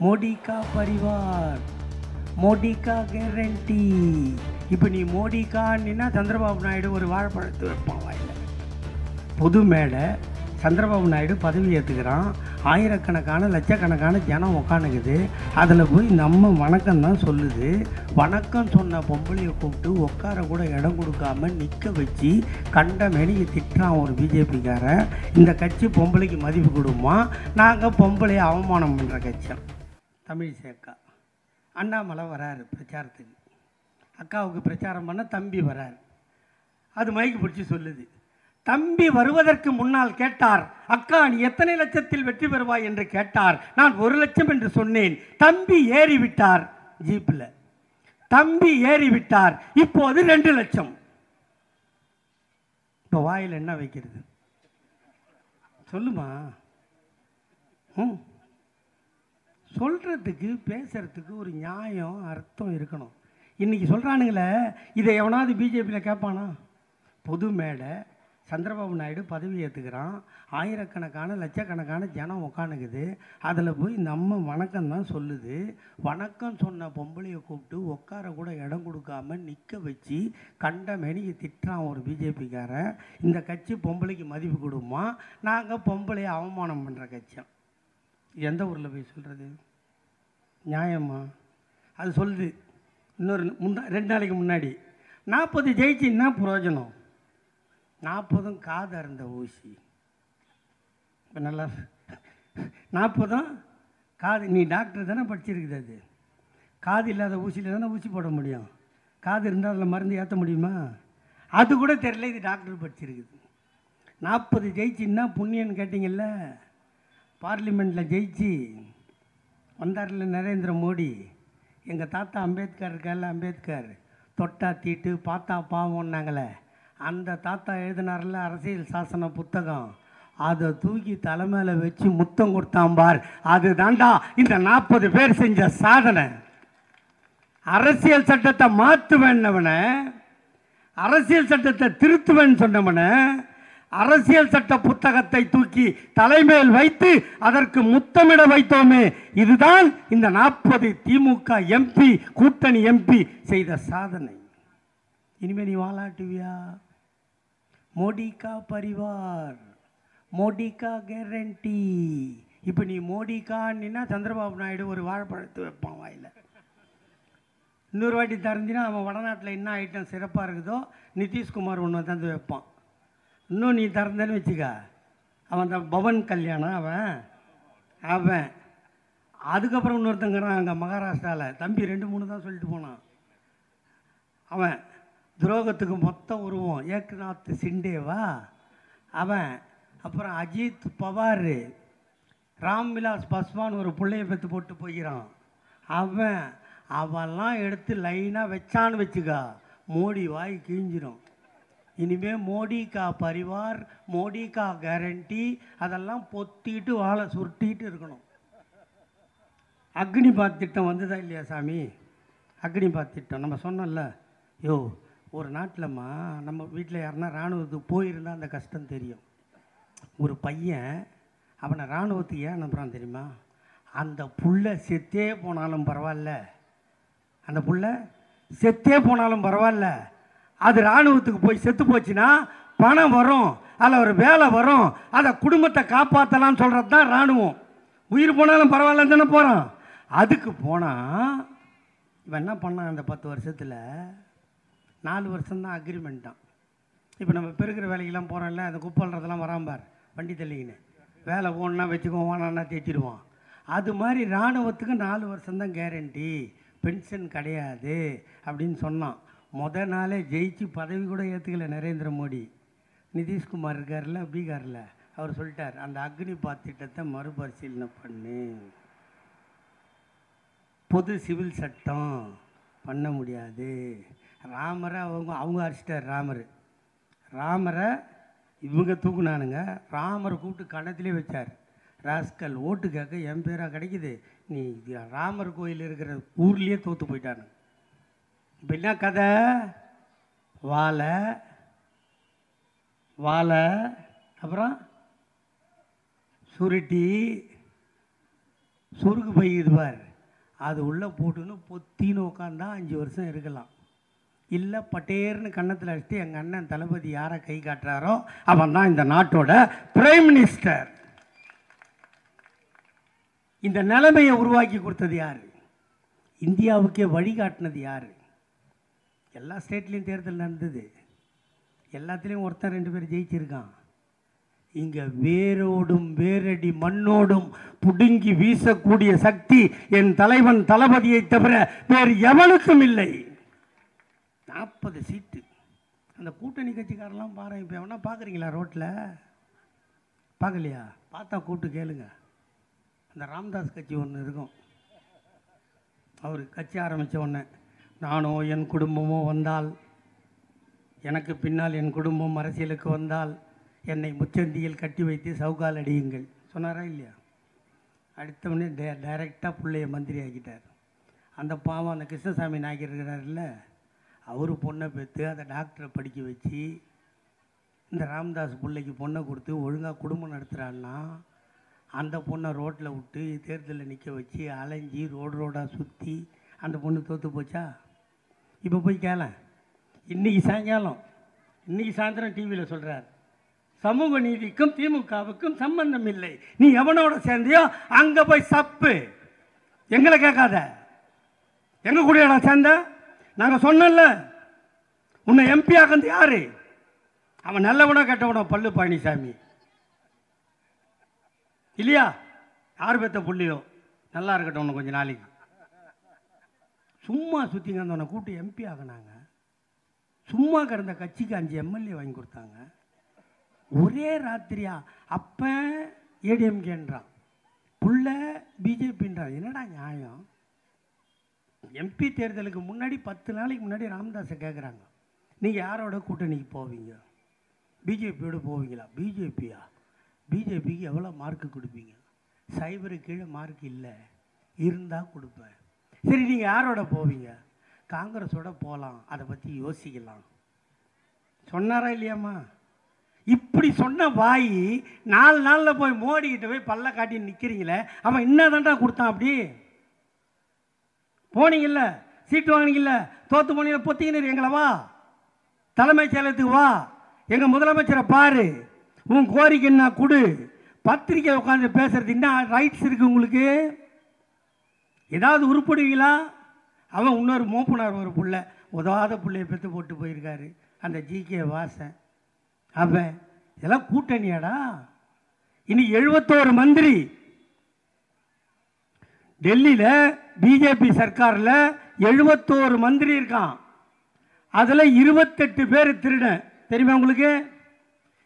மோடி கா பரிவார், மோடி கா கேரண்டி. இப்போ நீ மோடி கான்னா சந்திரபாபு நாயுடு ஒரு வாழைப்பழத்தை வைப்பான் வாயில். பொது மேடை, சந்திரபாபு நாயுடு பதவி ஏற்றுக்கிறான், ஆயிரக்கணக்கான லட்சக்கணக்கான ஜனம் உக்காந்துக்குது. அதில் போய் நம்ம வணக்கம் தான் சொல்லுது. வணக்கம் சொன்ன பொம்பளையை கூப்பிட்டு உட்கார கூட இடம் கொடுக்காம நிற்க வச்சு கண்ட மேனிக்கு திட்டுறான் ஒரு பிஜேபிக்காரன். இந்த கட்சி பொம்பளைக்கு மதிப்பு கொடுமா? நாங்கள் பொம்பளையை அவமானம் பண்ணுற கட்சி. தமிழிசை அண்ணாமலை வராரு பிரச்சாரத்துக்கு, அக்காவுக்கு பிரச்சாரம் பண்ண தம்பி வராரு. அது மைக்கு பிடிச்சி சொல்லுது. தம்பி வருவதற்கு முன்னால் கேட்டார், அக்கா நீ எத்தனை லட்சத்தில் வெற்றி பெறுவாய் என்று கேட்டார். நான் 1 லட்சம் என்று சொன்னேன். தம்பி ஏறிவிட்டார் ஜீப்பில், தம்பி ஏறிவிட்டார். இப்போது 2 லட்சம். இப்போ வாயில் என்ன வைக்கிறது சொல்லுமா? சொல்கிறதுக்கு பேசுகிறதுக்கு ஒரு நியாயம் அர்த்தம் இருக்கணும். இன்றைக்கி சொல்கிறானுங்களே, இதை எவனாவது பிஜேபியில் கேட்பானா? பொது மேடை, சந்திரபாபு நாயுடு பதவி ஏற்றுக்கிறான், ஆயிரக்கணக்கான லட்சக்கணக்கான ஜனம் உக்காந்துக்குது. அதில் போய் நம்ம வணக்கம் தான் சொல்லுது. வணக்கம் சொன்ன பொம்பளையை கூப்பிட்டு உட்கார கூட இடம் கொடுக்காம நிற்க வச்சு கண்ட மேனிக்கு திட்டுறான் ஒரு பிஜேபிக்காரன். இந்த கட்சி பொம்பளைக்கு மதிப்பு கொடுமா? நாங்கள் பொம்பளையை அவமானம் பண்ணுற கட்சி. எந்த ஊரில் போய் சொல்கிறது நியாயமா? அது சொல்லுது. இன்னொரு 2 நாளைக்கு முன்னாடி 40 ஜெயிச்சின்னா பிரயோஜனம், 40 காது அருந்த ஊசி. இப்போ நல்லா 40 காது. நீ டாக்டர் தானே படிச்சிருக்குது. அது காது இல்லாத ஊசியில் தானே ஊசி போட முடியும். காது இருந்தால் அதில் மருந்து ஏற்ற முடியுமா? அது கூட தெரியல. இது டாக்டர் படிச்சிருக்குது. 40 ஜெயிச்சின்னா புண்ணியன்னு கேட்டிங்கல்ல. பார்லிமெண்ட்டில் ஜெயிச்சு வந்தார்ல நரேந்திர மோடி. எங்கள் தாத்தா அம்பேத்கர் இருக்கார்ல, அம்பேத்கர் தொட்டா தீட்டு பார்த்தா பாவம்னாங்களே, அந்த தாத்தா எழுதினார்ல அரசியல் சாசன புத்தகம், அதை தூக்கி தலைமையில் வச்சு முத்தம் கொடுத்தான் பார். அது தாண்டா இந்த 40 பேர் செஞ்ச சாதனை. அரசியல் சட்டத்தை மாற்றுவேன்னவனை, அரசியல் சட்டத்தை திருத்துவேன்னு சொன்னவனை, அரசியல் சட்ட புத்தகத்தை தூக்கி தலைமையில் வைத்து அதற்கு முத்தமிட வைத்தோமே, இதுதான் இந்த 40 திமுக எம்பி கூட்டணி எம்பி செய்த சாதனை. இனிமே நீ வாலாட்டுவியா? மோடி கா பரிவார், மோடி கா கேரண்டி. இப்போ நீ மோடி கான்னா சந்திரபாபு நாயுடு ஒரு வாழைப்பழத்தை வைப்பான் வாயில். இன்னொரு வாட்டி தரஞ்சினா அவன் வடநாட்டில் என்ன ஐட்டம் சிறப்பாக இருக்குதோ நிதிஷ்குமார் ஒன்று தந்து வைப்பான். இன்னும் நீ திறந்தேன்னு வச்சுக்க, அவன் தான் பவன் கல்யாணம் அவன். அதுக்கப்புறம் இன்னொருத்தங்கிறான் அங்கே மகாராஷ்டிராவில், தம்பி 2-3 தான் சொல்லிட்டு போனான். அவன் துரோகத்துக்கு மொத்த உருவம் ஏக்நாத் சிண்டேவா அவன். அப்புறம் அஜித் பவார், ராம்விலாஸ் பாஸ்வான் ஒரு பிள்ளையை பெற்று போட்டு போகிறான் அவன். அவெல்லாம் எடுத்து லைனாக வச்சான்னு வச்சுக்கா, மோடி வாய் கிழிஞ்சிரும். இனிமேல் மோடி கா பரிவார், மோடி கா கேரண்டி அதெல்லாம் பொத்திட்டு வாழை சுருட்டிட்டு இருக்கணும். அக்னிபாத் திட்டம் வந்ததா இல்லையா சாமி? அக்னிபாத் திட்டம் நம்ம சொன்னோம்ல. யோ, ஒரு நாட்டிலம்மா நம்ம வீட்டில் யாருன்னா இராணுவத்துக்கு போயிருந்தால் அந்த கஷ்டம் தெரியும். ஒரு பையன் அவனை இராணுவத்துக்கு ஏன் அனுப்புகிறான் தெரியுமா? அந்த புள்ள செத்தே போனாலும் பரவாயில்ல, அந்த புள்ள செத்தே போனாலும் பரவாயில்ல, அது இராணுவத்துக்கு போய் செத்து போச்சுன்னா பணம் வரும், அதில் ஒரு வேலை வரும், அதை குடும்பத்தை காப்பாற்றலாம்னு சொல்கிறது தான் இராணுவம். உயிர் போனாலும் பரவாயில்லன்னு தானே போகிறான். அதுக்கு போனால் இவன் என்ன பண்ணான்? அந்த 10 வருஷத்தில் 4 வருஷம்தான் அக்ரிமெண்ட் தான். இப்போ நம்ம பெருக்கிற வேலைக்கெல்லாம் போகிறோம்ல, அந்த குப்பல்றதெல்லாம் வராம்பார் வண்டி தள்ளிக்கின்னு, வேலை ஓடனா வச்சுக்கோ, ஓனான்னா தேய்ச்சிடுவான். அது மாதிரி இராணுவத்துக்கு 4 வருஷம்தான் கேரண்டி, பென்ஷன் கிடையாது அப்படின்னு சொன்னான். நாளே ஜெயிச்சு பதவி கூட ஏற்றுக்கல நரேந்திர மோடி. நிதிஷ்குமார் இருக்கார்ல பீகாரில், அவர் சொல்லிட்டார், அந்த அக்னிபாத் திட்டத்தை மறுபரிசீலனை பண்ணு, பொது சிவில் சட்டம் பண்ண முடியாது. ராமரை அவங்க அடிச்சிட்டார். ராமரை இவங்க தூக்குனானுங்க. ராமரை கூப்பிட்டு கணத்திலே வச்சார். ராஸ்கல் ஓட்டு கேட்க என் பேராக கிடைக்குது, நீ ராமர் கோயில் இருக்கிற ஊர்லேயே தோற்று போயிட்டானு. இப்போ என்ன கதை? வாழை அப்புறம் சுருட்டி சொருகு பை இதுவார் அது உள்ளே போட்டுன்னு பொத்தின்னு உட்காந்தா 5 வருஷம் இருக்கலாம். இல்லை பட்டேர்னு கன்னத்தில் அடிச்சுட்டு எங்கள் அண்ணன் தளபதி யாரை கை காட்டுறாரோ அவன் தான் இந்த நாட்டோட பிரைம் மினிஸ்டர். இந்த நிலைமையை உருவாக்கி கொடுத்தது யார்? இந்தியாவுக்கே வழிகாட்டினது யார்? எல்லா ஸ்டேட்லேயும் தேர்தல் நடந்தது, எல்லாத்துலேயும் ஒருத்தன் 2 பேர் ஜெயிச்சிருக்கான். இங்கே வேரோடும் வேரடி மண்ணோடும் புடுங்கி வீசக்கூடிய சக்தி என் தலைவன் தளபதியை தவிர வேறு எவனுக்கும் இல்லை. 40 சீட்டு. அந்த கூட்டணி கட்சிக்காரெல்லாம் பாருங்க. இப்போ எவனா பார்க்குறீங்களா ரோட்டில்? பார்க்கலையா? பார்த்தா கூட்டு கேளுங்க. அந்த ராம்தாஸ் கட்சி ஒன்று இருக்கும். அவர் கட்சி ஆரம்பித்த உடனே நானோ என் குடும்பமோ வந்தால், எனக்கு பின்னால் என் குடும்பம் அரசியலுக்கு வந்தால் என்னை முச்சந்தியில் கட்டி வைத்து சவுகால் அடியுங்கள் சொன்னாரா இல்லையா? அடுத்தவொடனே டைரெக்டாக பிள்ளைய மந்திரி ஆக்கிட்டார். அந்த பாவம் அந்த கிருஷ்ணசாமி நாயக்கர் இருக்கிறார்ல, அவர் பொண்ணை பெற்று அதை டாக்டரை படிக்க வச்சு இந்த ராம்தாஸ் பிள்ளைக்கு பொண்ணை கொடுத்து ஒழுங்காக குடும்பம் நடத்துகிறான்னா அந்த பொண்ணை ரோட்டில் விட்டு தேர்தலில் நிற்க வச்சு அலைஞ்சி ரோடாக சுற்றி அந்த பொண்ணு தோற்று போச்சா? இப்போ போய் கேள. இன்றைக்கி சாயந்தரம் டிவியில் சொல்கிறார், சமூக நீதிக்கும் திமுகவுக்கும் சம்பந்தம் இல்லை, நீ எவனோட சேர்ந்தியோ அங்கே போய் சப்பு, எங்களை கேட்காத. எங்கள் கூடடா சேர்ந்த? நாங்கள் சொன்னல உன்னை எம்பி ஆகிறது யாரு? அவன் நல்லவனோ கெட்டவனோ? பல்லு பழனிசாமி இல்லையா? யார் பெற்ற புள்ளியோ நல்லா இருக்கட்டும். ஒன்று கொஞ்சம் நாளைக்கு சும்மா சுற்றிங்க அந்த கூட்டு எம்பி ஆகினாங்க. சும்மா கிடந்த கட்சிக்கு 5 எம்எல்ஏ வாங்கி கொடுத்தாங்க ஒரே ராத்திரியா. அப்போ ஏடிஎம்கேன்றான், புள்ள பிஜேபின்றான். என்னடா நியாயம்? எம்பி தேர்தலுக்கு முன்னாடி 10 நாளைக்கு முன்னாடி ராமதாஸை கேட்குறாங்க, நீங்கள் யாரோட கூட்டணிக்கு போவீங்க? பிஜேபியோடு போவீங்களா? பிஜேபிக்கு எவ்வளோ மார்க்கு கொடுப்பீங்க? சைபருக்கு கீழே மார்க் இல்லை, இருந்தால் கொடுப்பேன். சரி நீங்கள் யாரோட போவீங்க? காங்கிரஸோட போகலாம், அதை பற்றி யோசிக்கலாம் சொன்னாரா இல்லையாம்மா? இப்படி சொன்ன வாய் 4 நாளில் போய் மோடிக்கிட்ட போய் பல்ல காட்டி நிற்கிறீங்களே, அவன் என்னதான்டா கொடுத்தான்? அப்படி போனீங்கல்ல, சீட்டு வாங்கினீங்கல்ல, தோற்று போனீங்க, பொத்திக்கின்னு எங்களை வா தலைமைச் செயலகத்துக்கு வா, எங்கள் முதலமைச்சரை பாரு, உன் கோரிக்கை என்ன கொடு. பத்திரிக்கை உட்காந்து பேசுறது என்ன ரைட்ஸ் இருக்குது உங்களுக்கு? ஏதாவது உருப்படுவீங்களா? அவன் இன்னொரு மோப்பனார் ஒரு புள்ள உதவாத பிள்ளையை பெற்று போட்டு போயிருக்காரு, அந்த ஜிகே வாசன். அவன் இதெல்லாம் கூட்டணியாடா? இன்னைக்கு 71 மந்திரி டெல்லியில் பிஜேபி சர்க்காரில் 71 மந்திரி இருக்கான். அதில் 28 பேர் திருடன். தெரியுமா உங்களுக்கு?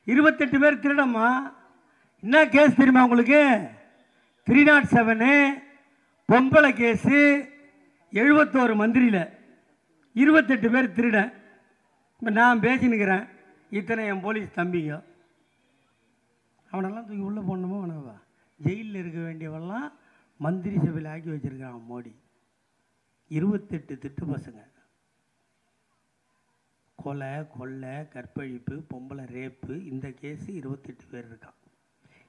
28 பேர் திருடம்மா. என்ன கேஸ் தெரியுமா உங்களுக்கு? 307 பொம்பளை கேஸு. 71 மந்திரியில் 28 பேர் திருடன். இப்போ நான் பேசினுக்கிறேன், இத்தனை என் போலீஸ் தம்பிங்க. அவனெல்லாம் தூக்கி உள்ளே போடணுமோ? அவனவா ஜெயிலில் இருக்க வேண்டியவெல்லாம் மந்திரி சபையில் ஆக்கி வச்சுருக்கான் மோடி. 28 திட்டு பசங்க, கொலை, கொள்ளை, கற்பழிப்பு, பொம்பளை ரேப்பு, இந்த கேஸு 28 பேர் இருக்கான்.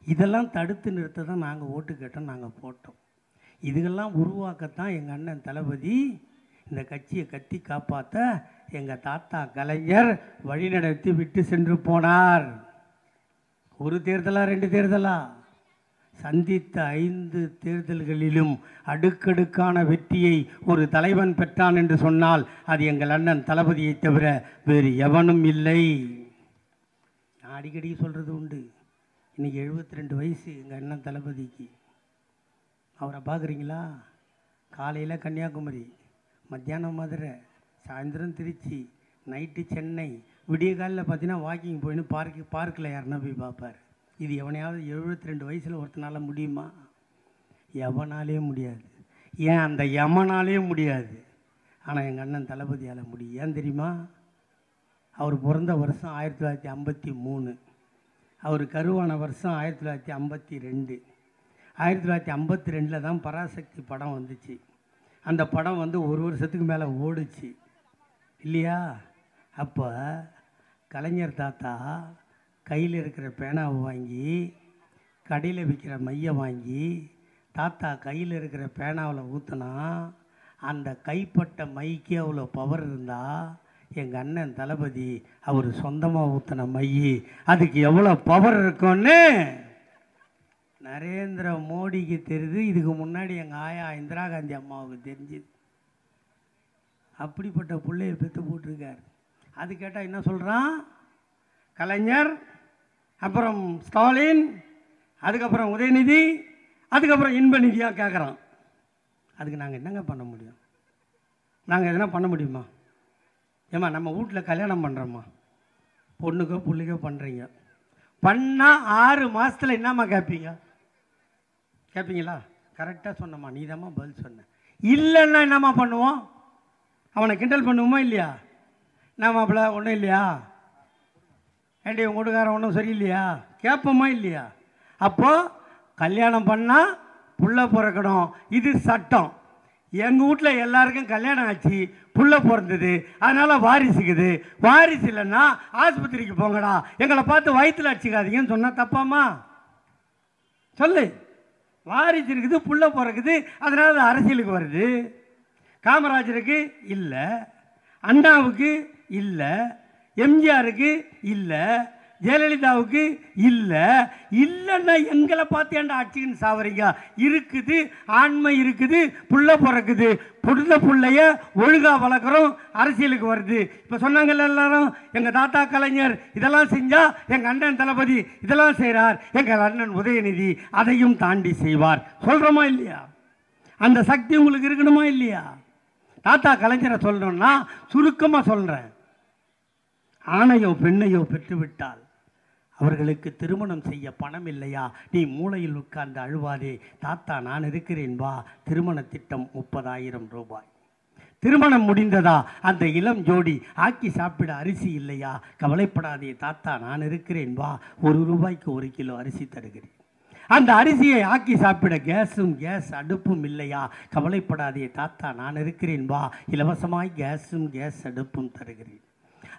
இதெல்லாம் தடுத்து நிறுத்த தான் நாங்கள் ஓட்டு கேட்டோம், நாங்கள் போட்டோம். இதுகெல்லாம் உருவாக்கத்தான் எங்கள் அண்ணன் தளபதி இந்த கட்சியை கட்டி காப்பாற்ற எங்கள் தாத்தா கலைஞர் வழிநடத்தி விட்டு சென்று போனார். ஒரு தேர்தலா 2 தேர்தலா? சந்தித்த 5 தேர்தல்களிலும் அடுக்கடுக்கான வெற்றியை ஒரு தலைவன் பெற்றான் என்று சொன்னால் அது எங்கள் அண்ணன் தளபதியை தவிர வேறு எவனும் இல்லை. நான் அடிக்கடி சொல்கிறது உண்டு. இன்றைக்கி 72 வயசு எங்கள் அண்ணன் தளபதிக்கு. அவரை பார்க்குறீங்களா? காலையில் கன்னியாகுமரி, மத்தியானம் மதுரை, சாயந்தரம் திருச்சி, நைட்டு சென்னை, விடிய காலில் பார்த்தீங்கன்னா வாக்கிங் போயின்னு பார்க்கில் யாருன்னா போய் பார்ப்பார். இது எவனையாவது 72 வயசில் ஒருத்தனால முடியுமா? எவனாலே முடியாது. ஏன் அந்த யமனாலே முடியாது. ஆனால் எங்கள் அண்ணன் தளபதியால் முடியும். ஏன் தெரியுமா? அவர் பிறந்த வருஷம் 1953, அவர் கருவான வருஷம் 1952. 1952 தான் பராசக்தி படம் வந்துச்சு. அந்த படம் வந்து 1 வருஷத்துக்கு மேலே ஓடுச்சு இல்லையா? அப்போ கலைஞர் தாத்தா கையில் இருக்கிற பேனாவை வாங்கி, கடையில் விற்கிற மையை வாங்கி, தாத்தா கையில் இருக்கிற பேனாவில் ஊற்றினா அந்த கைப்பட்ட மைக்கு அவ்வளோ பவர் இருந்தால் எங்கள் அண்ணன் தளபதி அவர் சொந்தமாக ஊற்றின மை அதுக்கு எவ்வளோ பவர் இருக்கும்னு நரேந்திர மோடிக்கு தெரியுது. இதுக்கு முன்னாடி எங்கள் ஆயா இந்திரா காந்தி அம்மாவுக்கு தெரிஞ்சுது. அப்படிப்பட்ட பிள்ளையை பெற்று போட்டிருக்கார். அது கேட்டால் என்ன சொல்கிறான்? கலைஞர், அப்புறம் ஸ்டாலின், அதுக்கப்புறம் உதயநிதி, அதுக்கப்புறம் இன்ப நிதியாக கேட்குறான். அதுக்கு நாங்கள் என்னங்க பண்ண முடியும்? நாங்கள் எதனா பண்ண முடியுமா? ஏம்மா நம்ம வீட்டில் கல்யாணம் பண்ணுறோம்மா, பொண்ணுக்கோ புள்ளிக்கோ பண்ணுறீங்க, பண்ணால் 6 மாதத்தில் என்னம்மா கேட்பீங்களா? கரெக்டாக சொன்னம்மா, நீ தாம்மா பதில் சொன்ன. இல்லைன்னா என்னம்மா பண்ணுவோம்? அவனை கிண்டல் பண்ணுவோமா இல்லையா? நான் மாப்பிள்ள ஒன்றும் இல்லையா, ஏண்டி உங்கள் வீட்டுக்காரன் ஒன்றும் சரியில்லையா கேட்போமா இல்லையா? அப்போது கல்யாணம் பண்ணால் புள்ள பிறக்கணும், இது சட்டம். எங்கள் வீட்டில் எல்லாருக்கும் கல்யாணம் ஆச்சு, புள்ள பிறந்தது, அதனால் வாரிசுக்குது. வாரிசு இல்லைன்னா ஆஸ்பத்திரிக்கு போங்கடா, எங்களை பார்த்து வயிற்றில் அடிச்சுக்காதீங்கன்னு சொன்னால் தப்பாம்மா? சொல்லு. வாரிசு இருக்குது, புள்ள பிறக்குது, அதனால் அது அரசியலுக்கு வருது. காமராஜருக்கு இல்லை, அண்ணாவுக்கு இல்லை, எம்ஜிஆருக்கு இல்லை, ஜெயலலிதாவுக்கு இல்லை. இல்லைன்னா எங்களை பார்த்து ஏன்டா அடிச்சுக்கின்னு சாவறீங்க? இருக்குது, ஆண்மை இருக்குது, புள்ள பிறக்குது, புள்ளைய ஒழுங்காக வளர்க்குறோம், அரசியலுக்கு வருது. இப்போ சொன்னாங்கல்ல எல்லாரும், எங்கள் தாத்தா கலைஞர் இதெல்லாம் செஞ்சால் எங்கள் அண்ணன் தளபதி இதெல்லாம் செய்கிறார், எங்கள் அண்ணன் உதயநிதி அதையும் தாண்டி செய்வார். சொல்கிறோமா இல்லையா? அந்த சக்தி உங்களுக்கு இருக்கணுமா இல்லையா? தாத்தா கலைஞரை சொல்லணும்னா சுருக்கமாக சொல்கிறேன். ஆணையோ பெண்ணையோ பெற்றுவிட்டால் அவர்களுக்கு திருமணம் செய்ய பணம் இல்லையா? நீ மூளையில் உட்கார்ந்து அழுவாதே, தாத்தா நான் இருக்கிறேன் வா. திருமண திட்டம் 30,000 ரூபாய். திருமணம் முடிந்ததா? அந்த இளம் ஜோடி ஆக்கி சாப்பிட அரிசி இல்லையா? கவலைப்படாதே தாத்தா நான் இருக்கிறேன் வா. 1 ரூபாய்க்கு 1 கிலோ அரிசி தருகிறேன். அந்த அரிசியை ஆக்கி சாப்பிட கேஸ் அடுப்பும் இல்லையா? கவலைப்படாதே தாத்தா நான் இருக்கிறேன் வா. இலவசமாய் கேஸ் அடுப்பும் தருகிறேன்.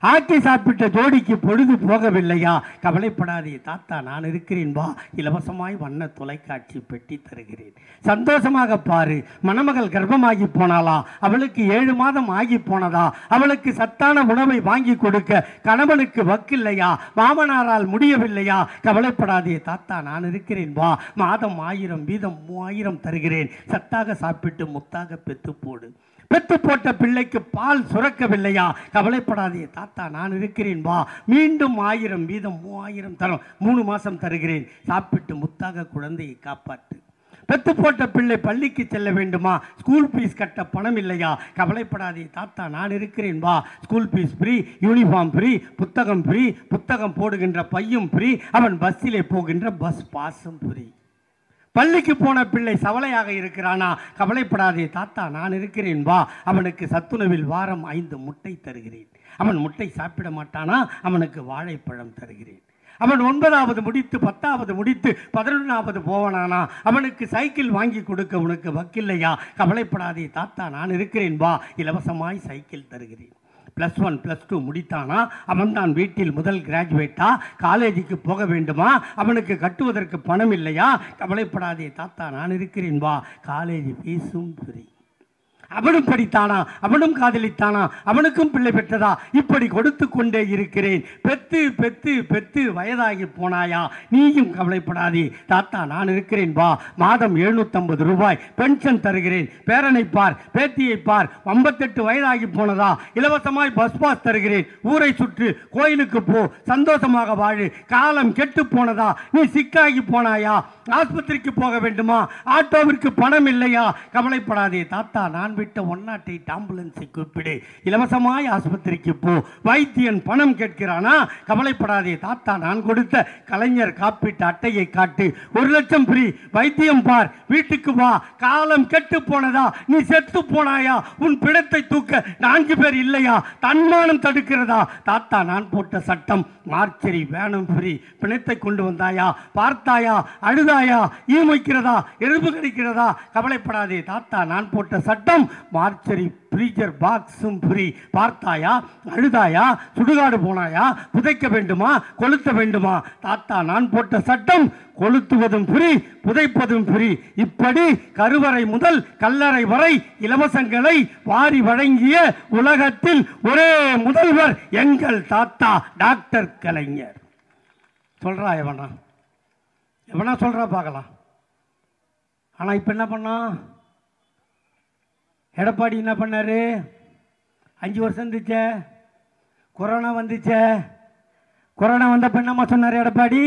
ஆக்கி சாப்பிட்ட ஜோடிக்கு பொழுது போகவில்லையா? கவலைப்படாதே தாத்தா நான் இருக்கிறேன் வா. இலவசமாய் வண்ண தொலைக்காட்சி பெட்டி தருகிறேன். சந்தோஷமாக பாரு. மணமகள் கர்ப்பமாகி போனாளா? அவளுக்கு 7 மாதம் ஆகி போனதா? அவளுக்கு சத்தான உணவை வாங்கி கொடுக்க கணவனுக்கு வக்கில்லையா? மாமனாரால் முடியவில்லையா? கவலைப்படாதே தாத்தா நான் இருக்கிறேன் வா. மாதம் 1000 வீதம் 3000 தருகிறேன். சத்தாக சாப்பிட்டு முத்தாக பெத்து போடு. பெத்து போட்ட பிள்ளைக்கு பால் சுரக்கவில்லையா? கவலைப்படாதே தாத்தா நான் இருக்கிறேன் வா. மீண்டும் 1000 வீதம் 3000 தரும். 3 மாதம் தருகிறேன். சாப்பிட்டு முத்தாக குழந்தையை காப்பாற்று. பெத்து போட்ட பிள்ளை பள்ளிக்கு செல்ல வேண்டுமா? ஸ்கூல் ஃபீஸ் கட்ட பணம் இல்லையா? கவலைப்படாதே தாத்தா நான் இருக்கிறேன் வா. School fees free, uniform free, புத்தகம் ஃப்ரீ, புத்தகம் போடுகின்ற பையும் ஃப்ரீ, அவன் பஸ்ஸிலே போகின்ற பஸ் பாஸும் ஃப்ரீ. பள்ளிக்கு போன பிள்ளை சவலையாக இருக்கிறானா? கவலைப்படாதே தாத்தா நான் இருக்கிறேன் வா. அவனுக்கு சத்துணவில் வாரம் 5 முட்டை தருகிறேன். அவன் முட்டை சாப்பிட மாட்டானா? அவனுக்கு வாழைப்பழம் தருகிறேன். அவன் 9வது முடித்து 10வது முடித்து 11வது போவானானா? அவனுக்கு சைக்கிள் வாங்கி கொடுக்க உனக்கு வக்கில்லையா? கவலைப்படாதே தாத்தா நான் இருக்கிறேன் வா. இலவசமாய் சைக்கிள் தருகிறேன். +1 +2 முடித்தானா? அவன் தான் வீட்டில் முதல் கிராஜுவேட்டா? காலேஜுக்கு போக வேண்டுமா? அவனுக்கு கட்டுவதற்கு பணம் இல்லையா? கவலைப்படாதே தாத்தா நான் இருக்கிறேன் வா. காலேஜ் ஃபீஸும் ஃப்ரீ. அவனும் படித்தானா? அவனும் காதலித்தானா? அவனுக்கும் பிள்ளை பெற்றதா? இப்படி கொடுத்து கொண்டே இருக்கிறேன். பெத்து பெத்து பெத்து வயதாகி போனாயா? நீயும் கவலைப்படாதே தாத்தா நான் இருக்கிறேன் வா. மாதம் 750 ரூபாய் பென்ஷன் தருகிறேன். பேரனை பார், பேத்தியை பார். 58 வயதாகி போனதா? இலவசமாய் பஸ் பாஸ் தருகிறேன். ஊரை சுற்று, கோயிலுக்கு போ, சந்தோஷமாக வாழு. காலம் கெட்டு போனதா? நீ சிக்காகி போனாயா? ஆஸ்பத்திரிக்கு போக வேண்டுமா? ஆட்டோவிற்கு பணம் இல்லையா? கவலைப்படாதே தாத்தா நான் விட்ட 108 ஆம்புலன்ஸை கூப்பிடு. இலவசமாய் ஆஸ்பத்திரிக்கு போ. வைத்தியன் பணம் கேட்கிறானா? கவலைப்படாதே தாத்தா நான் கொடுத்த கலைஞர் காப்பீட்டு அட்டையை காட்டு. 1 லட்சம் ஃப்ரீ. வைத்தியம் பார், வீட்டுக்கு வா. காலம் கெட்டு போனதா? நீ செத்து போனாயா? உன் பிணத்தை தூக்க 4 பேர் இல்லையா? தன்மானம் தடுக்கிறதா? தாத்தா நான் போட்ட சட்டம் மார்ச்சரி வேணும் ஃப்ரீ. பிணத்தை கொண்டு வந்தாயா? பார்த்தாயா? அழுதாயா? ஈமைக்கிறதா? எறும்பு கடிக்கிறதா? கவலைப்படாதே தாத்தா நான் போட்ட சட்டம் மார்ச்சரி ஃப்ரீஜர் பாக்ஸும் ஃப்ரீ. பார்த்தாயா, அழுதாயா, சுடுகாடு போனாயா, புதைக்க வேண்டுமா, கொளுத்த வேண்டுமா? தாத்தா நான் போட்ட சட்டம், கொளுத்துவதும் ஃப்ரீ, புதைப்பதும் ஃப்ரீ. இப்படி கருவறை முதல் கல்லறை வரை இலவசங்களை வாரி வழங்கிய உலகத்தில் ஒரே முதல்வர் எங்கள் தாத்தா டாக்டர் கலைஞர். சொல்றா எவனா? எவனா சொல்றா பார்க்கலாம். ஆனா இப்ப என்ன பண்ணா எடப்பாடி? என்ன பண்ணாரு? 5 வருஷம் இருந்துச்சே, கொரோனா வந்துச்சே. கொரோனா வந்தப்ப என்னம்மா சொன்னார் எடப்பாடி?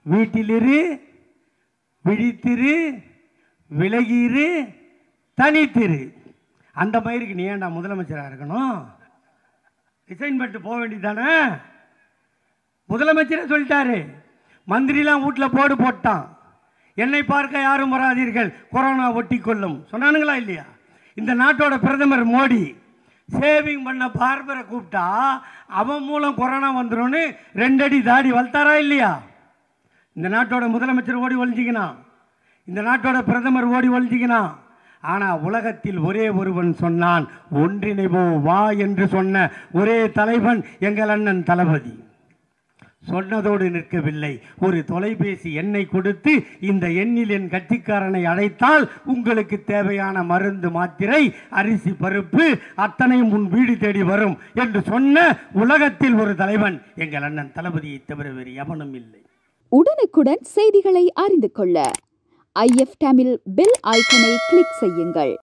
வீட்டிலிரு, விழித்திரு, விலகிரு, தனித்திரு. அந்த மயிருக்கு நீ ஏன்டா முதலமைச்சராக இருக்கணும்? ரிசைன் பண்ணிட்டு போக வேண்டியதானே? முதலமைச்சரே சொல்லிட்டாரு. மந்திரிலாம் வீட்டில் போடு போட்டான். என்னை பார்க்க யாரும் வராதீர்கள், கொரோனா ஒட்டி கொள்ளும் சொன்னானுங்களா இல்லையா? இந்த நாட்டோட பிரதமர் மோடி சேவிங் பண்ண பார்பரை கூப்பிட்டா அவன் மூலம் கொரோனா வந்துடும்னு 2 அடி தாடி வளர்த்தாரா இல்லையா? இந்த நாட்டோட முதலமைச்சர் ஓடி ஒழிஞ்சிக்கணும், இந்த நாட்டோட பிரதமர் ஓடி ஒழிஞ்சிக்கணும். ஆனால் உலகத்தில் ஒரே ஒருவன் சொன்னான், ஒன்றிணைவோம் வா என்று சொன்ன ஒரே தலைவன் எங்கள் அண்ணன் தளபதி. சொன்னதோடு நிற்கவில்லை, ஒரு தொலைபேசி எண்ணை கொடுத்து இந்த எண்ணில் என் கட்சிக்காரனை அழைத்தால் உங்களுக்கு தேவையான மருந்து, மாத்திரை, அரிசி, பருப்பு அத்தனையும் உன் வீடு தேடி வரும் என்று சொன்ன உலகத்தில் ஒரு தலைவன் எங்கள் அண்ணன் தளபதியை தவிர வேறு எவனும் இல்லை. உடனுக்குடன் செய்திகளை அறிந்து கொள்ள IF தமிழ் பெல் ஐக்கனை கிளிக் செய்யுங்கள்.